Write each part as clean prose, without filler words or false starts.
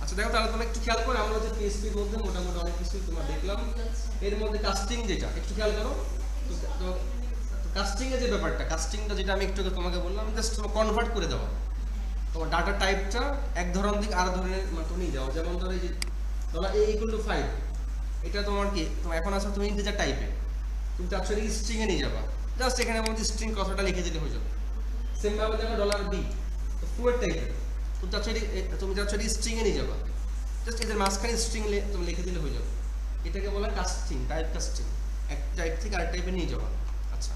আচ্ছা দেখো তাহলে তোমরা একটু খেয়াল করো, আমরা যে পিএসপি এর মধ্যে মোটামুটি অনেক কিছু তোমরা দেখলাম। এর মধ্যে কাস্টিং যেটা একটু খেয়াল করো, তো কাস্টিং এর যে ব্যাপারটা, কাস্টিংটা যেটা আমি একটু তোমাকে বললাম, জাস্ট কনভার্ট করে দেওয়া। তোমার ডাটা টাইপটা এক ধরনের দিক আর ধরনের মানে নিয়ে যাও। যেমন ধরো এই যে ধরো a = 5, এটা তোমার কি তোমার এখন আছে তুমি ইন্টিজার টাইপে, তুমি চাচ্ছ এটা স্ট্রিং এ নিয়ে যাবা, জাস্ট এখানে মধ্যে স্ট্রিং কথাটা লিখে দিলে হয়ে যাবে। সেম ভাবে দেখো $b, তো ফ্লোট টাইপের, তুমি চাচ্ছ এটা স্ট্রিং এ নিয়ে যাবা, জাস্ট এদের মাঝখানে স্ট্রিং তুমি লিখে দিলে হয়ে যাবে। এটাকে বলা কাস্টিং, টাইপ কাস্টিং, এক টাইপ থেকে আরেক টাইপে নিয়ে যাওয়া। আচ্ছা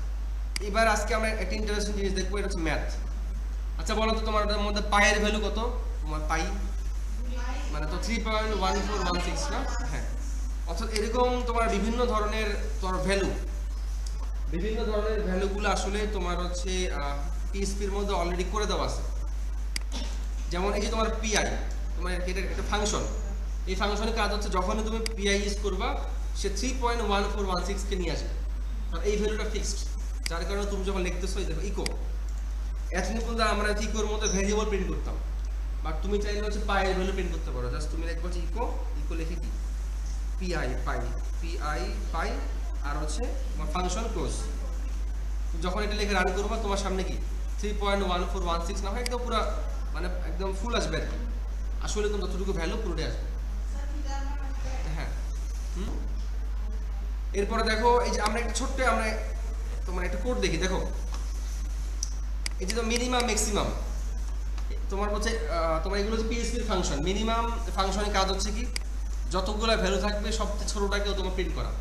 এবার আজকে আমরা একটা ইন্টারেস্টিং জিনিস দেখবো, এটা হচ্ছে ম্যাথ। আচ্ছা বলো তো তোমার মধ্যে পাইয়ের ভ্যালু কত? তোমার পাই মানে তো 3.1416 না? হ্যাঁ, অর্থাৎ এরকম তোমার বিভিন্ন ধরনের তোমার ভ্যালুগুলো আসলে তোমার হচ্ছে পিএসপির মধ্যে অলরেডি করে দেওয়া আছে। যেমন এই যে তোমার পিআই, তোমার এটা একটা ফাংশন, এই ফাংশনের কাজ হচ্ছে যখনই তুমি পিআই ইউজ করবা সে 3.1416 কে নিয়ে আসবে, আর এই ভ্যালুটা ফিক্সড, যার কারণে তুমি যখন লিখতেছো এই দেখো ইকো, এতদিন পর্যন্ত আমরা ইকোর মধ্যে ভ্যারিয়েবল প্রিন্ট করতাম, বাট তুমি চাইলে হচ্ছে পাইয়ের ভ্যালু প্রিন্ট করতে পারো। জাস্ট তুমি লিখবো যে ইকো লিখে কি পিআই পাই আর হচ্ছে তোমার ফাংশন ক্লোজ। যখন এটা লিখে রান করবা তোমার সামনে কি 3.1416 না হয় একদম পুরো মানে একদম ফুল আসবে আর কি, আসলে তুমি যতটুকু ভ্যালু পুরোটাই আসবে। হ্যাঁ এরপরে দেখো এই যে আমরা একটা ছোট্ট আমরা তোমার একটা কোড দেখি, দেখো এই যে মিনিমাম ম্যাক্সিমাম তোমার হচ্ছে তোমার এগুলো হচ্ছে পিএসপির ফাংশন। মিনিমাম ফাংশনের কাজ হচ্ছে কি যতগুলো ভ্যালু থাকবে সবচেয়ে ছোটটাকেও তোমার প্রিন্ট করা।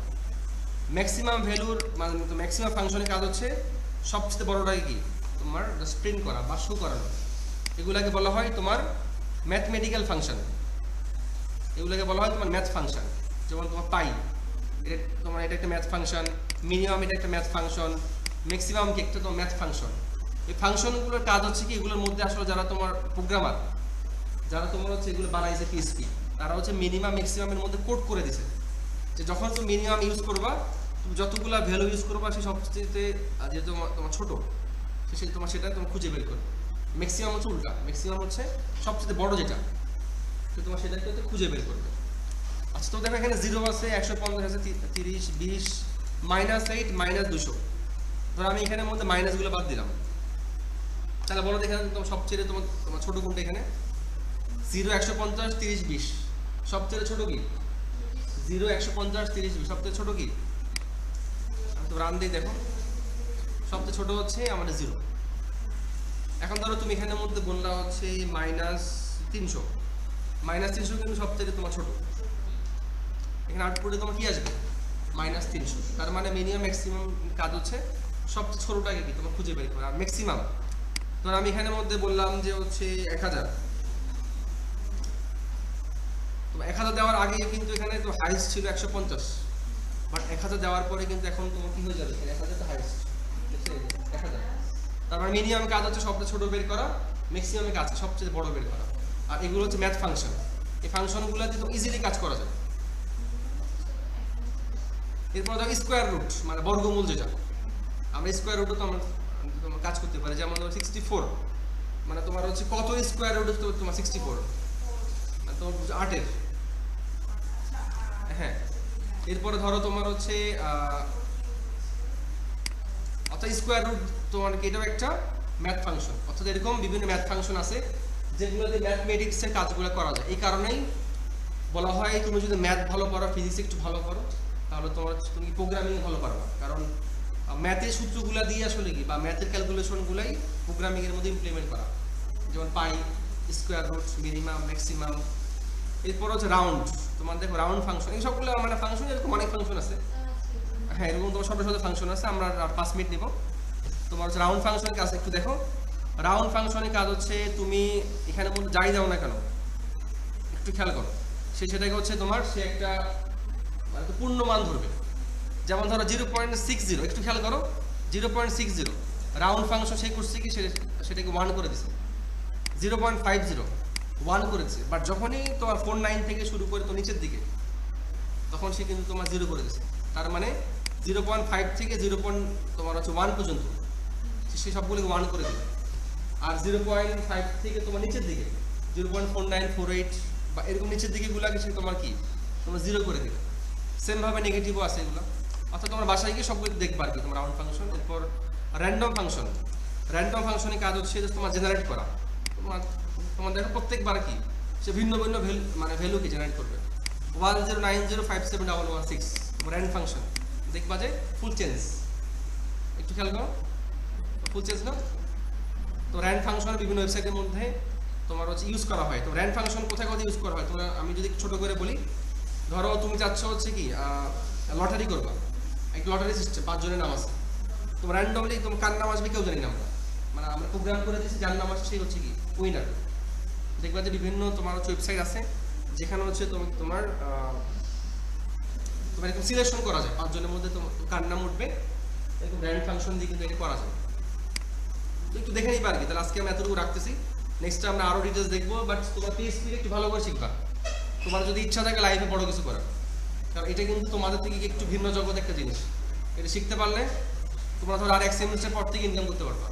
ম্যাক্সিমাম ভ্যালুর মানে ম্যাক্সিমাম ফাংশনের কাজ হচ্ছে সবচেয়ে বড়টাকে কি তোমার জাস্ট প্রিন্ট করা বা শো করানো। এগুলাকে বলা হয় তোমার ম্যাথমেটিক্যাল ফাংশন, এগুলোকে বলা হয় তোমার ম্যাথ ফাংশন। যেমন তোমার পাই এটা তোমার এটা একটা ম্যাথ ফাংশন, মিনিমাম এটা একটা ম্যাথ ফাংশন, ম্যাক্সিমাম কি একটা তোমার ম্যাথ ফাংশন। এই ফাংশনগুলোর কাজ হচ্ছে কি এগুলোর মধ্যে আসলে যারা তোমার প্রোগ্রামার, যারা তোমার হচ্ছে এগুলো বানাইছে পিএসপি, তারা হচ্ছে মিনিমাম ম্যাক্সিমামের মধ্যে কোড করে দিছে যে যখন তুমি মিনিমাম ইউজ করবা, তুমি যতগুলো ভ্যালু ইউজ করবা সেই সবচেয়ে যে তোমার ছোট সে তোমার সেটা তোমার খুঁজে বের করবে। ম্যাক্সিমাম হচ্ছে উল্টা, ম্যাক্সিমাম হচ্ছে সবচেয়ে বড় যেটা, তো তোমার সেটাকে খুঁজে বের করবে। আচ্ছা তো দেখো এখানে 0 আছে, 150 আছে, 30, 20, -8, -200। ধরো আমি এখানের মধ্যে মাইনাসগুলো বাদ দিলাম, তাহলে বলো এখানে তোমার সবচেয়ে তোমার ছোট কোনটা? এখানে 0, 150, 30, 20 সবচেয়ে ছোট কি? 0, 150, 30, 20 সবচেয়ে ছোট কি? তো রান দিয়ে দেখো সবচেয়ে ছোট হচ্ছে আমাদের 0। এখন ধরো তুমি এখানের মধ্যে বললা হচ্ছে -300, -300 কিন্তু সবচেয়ে তোমার ছোট। এখানে আউটপুটে তোমার কি আসবে? -300। তার মানে মিনিমাম ম্যাক্সিমাম কাজ হচ্ছে সবচেয়ে ছোটটাকে কি তোমার খুঁজে বের করা। আর ম্যাক্সিমাম ধর আমি এখানের মধ্যে বললাম যে হচ্ছে 1000, তো 1000 দেওয়ার আগে কিন্তু এখানে তো হাইস্ট ছিল 150, বাট 1000 দেওয়ার পরে কিন্তু এখন তোমার কি হয়ে যাবে? 1000 তো হাইস্ট, 1000। তারপর মিনিমাম কাজ হচ্ছে সবচেয়ে ছোট বের করা, ম্যাক্সিমামের কাজ সবচেয়ে বড় বের করা। আর এগুলো হচ্ছে ম্যাথ ফাংশন, এই ফাংশনগুলোতে তো ইজিলি কাজ করা যায়। এরপর দেখো স্কোয়ার রুট মানে বর্গমূল, যেটা আমরা স্কোয়ার রুটও তো আমরা কাজ করতে পারি। যেমন 64 মানে তোমার হচ্ছে কত স্কোয়ার রুট তোমার 64 মানে তোমার 8-এর। হ্যাঁ এরপরে ধরো তোমার হচ্ছে অর্থাৎ স্কোয়ার রুট তোমার এটাও একটা ম্যাথ ফাংশন। অর্থাৎ এরকম বিভিন্ন ম্যাথ ফাংশন আছে যেগুলোতে ম্যাথমেটিক্সের কাজগুলো করা যায়। এই কারণেই বলা হয় তুমি যদি ম্যাথ ভালো পারো, ফিজিক্স একটু ভালো পারো, তাহলে তুমি প্রোগ্রামিং ভালো পারবা। কারণ ম্যাথের সূত্রগুলো দিয়ে আসলে কি বা ম্যাথের ক্যালকুলেশনগুলাই প্রোগ্রামিং এর মধ্যে ইমপ্লিমেন্ট করা। যেমন পাই, স্কোয়ার রুট, মিনিমাম, ম্যাক্সিমাম। এরপর হচ্ছে রাউন্ড, তোমার দেখো রাউন্ড ফাংশন, এই সবগুলো মানে ফাংশন এরকম অনেক ফাংশন আছে। হ্যাঁ এরকম তোমার শত শত ফাংশন আছে, আমরা আর 5 মিনিট নেব। তোমার হচ্ছে রাউন্ড ফাংশনের কাজ একটু দেখো। রাউন্ড ফাংশনের কাজ হচ্ছে তুমি এখানে মধ্যে যাই দাও না কেন একটু খেয়াল করো, সেটাকে হচ্ছে তোমার সে একটা মানে পূর্ণ মান ধরবে। যেমন ধরো 0.60, একটু খেয়াল করো 0.60 রাউন্ড ফাংশন সে করছে কি সেটাকে 1 করে দিচ্ছে। 0.50 1 করেছে, বাট যখনই তোমার 49 থেকে শুরু করে তো নিচের দিকে তখন সে কিন্তু তোমার 0 করে দিচ্ছে। তার মানে 0.5 থেকে তোমার হচ্ছে 1 পর্যন্ত সে সবগুলোকে 1 করে দিবে। আর 0.5 থেকে তোমার নিচের দিকে 0.4948 বা বা এরকম নিচের দিকে গুলা কিছু তোমার কি তোমরা জিরো করে দিবে। সেম ভাবে নেগেটিভও আছে এগুলো, অর্থাৎ তোমার বাসায় গিয়ে সবগুলো দেখবা আর কি তোমার রাউন্ড ফাংশন। এরপর র্যান্ডম ফাংশন, র্যান্ডম ফাংশনের কাজ হচ্ছে যে তোমার জেনারেট করা। তোমার দেখো প্রত্যেকবার কি সে ভিন্ন ভিন্ন ভ্যালু কি জেনারেট করবে। 1090571116 র্যান্ড ফাংশন দেখবা যে ফুল চেঞ্জ, একটু খেয়াল করো ফুল চেঞ্জ না। তো র্যান্ড ফাংশন বিভিন্ন ওয়েবসাইটের মধ্যে তোমার হচ্ছে ইউজ করা হয়। তো র্যান্ড ফাংশন কোথায় কোথায় ইউজ করা হয় তোমরা, আমি যদি ছোট করে বলি, ধরো তুমি চাচ্ছ হচ্ছে কি লটারি করবা, একটা লটারি সিস্টেম, 5 জনের নাম আছে, তো র্যান্ডমলি তোমার কার নাম আসবে কেউ জানি না আমরা, মানে আমরা প্রোগ্রাম করে দিয়েছি যার নাম আসে সেই হচ্ছে কি উইনার। দেখবা যে বিভিন্ন তোমার হচ্ছে ওয়েবসাইট আছে যেখানে হচ্ছে তোমার এরকম সিলেকশন করা যায় 5 জনের মধ্যে তোমার কার নাম উঠবে, এরকম র্যান্ড ফাংশন দিয়ে কিন্তু এটা করা যায়। তো একটু দেখে নিবা আর কি। তাহলে আজকে আমি এতটুকু রাখতেছি, নেক্সট আমরা আরো ডিটেলস দেখবো। বাট তোমার PHP একটু ভালো করে শিখবা, তোমার যদি ইচ্ছা থাকে লাইফে বড় কিছু করার, কারণ এটা কিন্তু তোমাদের থেকে একটু ভিন্ন জগৎ একটা জিনিস। এটা শিখতে পারলে তোমরা ধরো আর এক সেমিস্টার পর থেকে ইনকাম করতে পারবা।